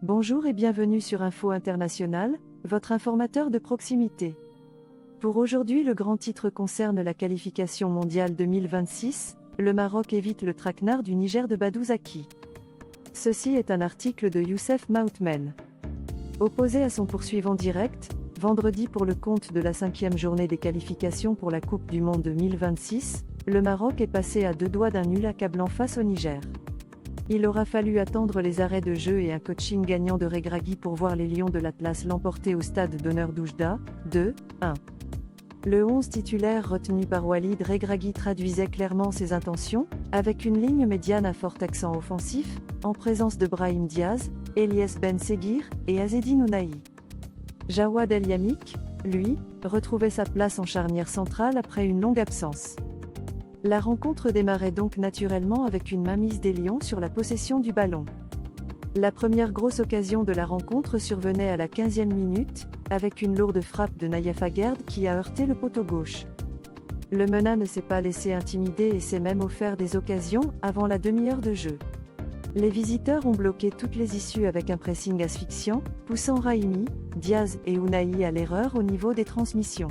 Bonjour et bienvenue sur Info International, votre informateur de proximité. Pour aujourd'hui, le grand titre concerne la qualification mondiale 2026. Le Maroc évite le traquenard du Niger de Badou Zaki. Ceci est un article de Youssef Maoutmen. Opposé à son poursuivant direct, vendredi pour le compte de la 5e journée des qualifications pour la Coupe du Monde 2026, le Maroc est passé à deux doigts d'un nul accablant face au Niger. Il aura fallu attendre les arrêts de jeu et un coaching gagnant de Regragui pour voir les Lions de l'Atlas l'emporter au stade d'honneur d'Oujda, 2-1. Le 11 titulaire retenu par Walid Regragui traduisait clairement ses intentions, avec une ligne médiane à fort accent offensif, en présence de Brahim Diaz, Elias Ben Seguir et Azzedine Ounahi. Jawad El Yamik, lui, retrouvait sa place en charnière centrale après une longue absence. La rencontre démarrait donc naturellement avec une mainmise des Lions sur la possession du ballon. La première grosse occasion de la rencontre survenait à la 15e minute, avec une lourde frappe de Naïef Aguerd qui a heurté le poteau gauche. Le MENA ne s'est pas laissé intimider et s'est même offert des occasions avant la demi-heure de jeu. Les visiteurs ont bloqué toutes les issues avec un pressing asphyxiant, poussant Raimi, Diaz et Ounahi à l'erreur au niveau des transmissions.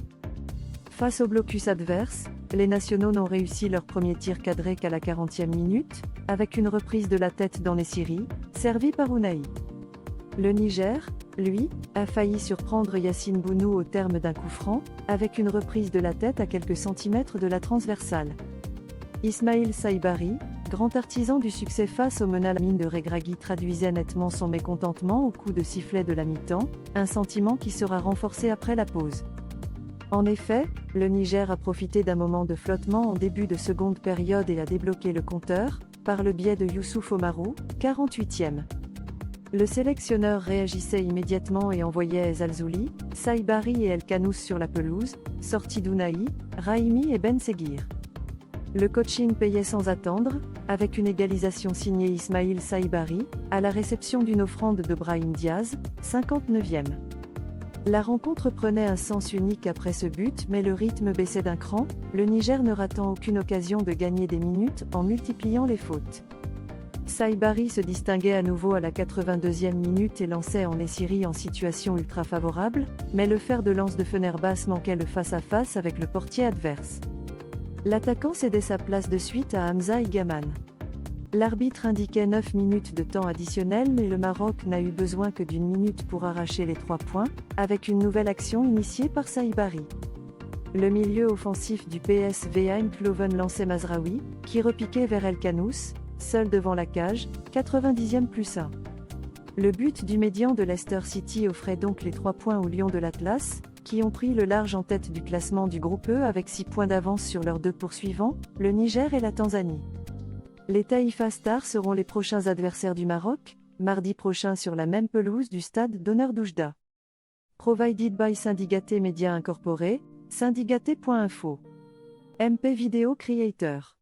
Face au blocus adverse, les nationaux n'ont réussi leur premier tir cadré qu'à la 40e minute, avec une reprise de la tête dans les séries, servie par Ounahi. Le Niger, lui, a failli surprendre Yassine Bounou au terme d'un coup franc, avec une reprise de la tête à quelques centimètres de la transversale. Ismail Saibari, grand artisan du succès face au MENA, la mine de Regragui traduisait nettement son mécontentement au coup de sifflet de la mi-temps, un sentiment qui sera renforcé après la pause. En effet, le Niger a profité d'un moment de flottement en début de seconde période et a débloqué le compteur, par le biais de Youssouf Omarou, 48e. Le sélectionneur réagissait immédiatement et envoyait Zalzouli, Saibari et El Kanous sur la pelouse, sortis d'Ounahi, Raimi et Ben Seguir. Le coaching payait sans attendre, avec une égalisation signée Ismail Saibari, à la réception d'une offrande de Brahim Diaz, 59e. La rencontre prenait un sens unique après ce but, mais le rythme baissait d'un cran, le Niger ne ratant aucune occasion de gagner des minutes en multipliant les fautes. Saibari se distinguait à nouveau à la 82e minute et lançait en Essiri en situation ultra favorable, mais le fer de lance de Fenerbahçe manquait le face-à-face avec le portier adverse. L'attaquant cédait sa place de suite à Hamza Igaman. L'arbitre indiquait 9 minutes de temps additionnel mais le Maroc n'a eu besoin que d'une minute pour arracher les 3 points, avec une nouvelle action initiée par Saibari. Le milieu offensif du PSV Eindhoven lançait Mazraoui, qui repiquait vers El Kanous, seul devant la cage, 90e plus 1. Le but du médian de Leicester City offrait donc les 3 points aux Lions de l'Atlas, qui ont pris le large en tête du classement du groupe E avec 6 points d'avance sur leurs deux poursuivants, le Niger et la Tanzanie. Les Taïfa Stars seront les prochains adversaires du Maroc, mardi prochain sur la même pelouse du stade d'honneur d'Oujda. Provided by Syndigaté Média Incorporé, syndigaté.info. MP Video Creator.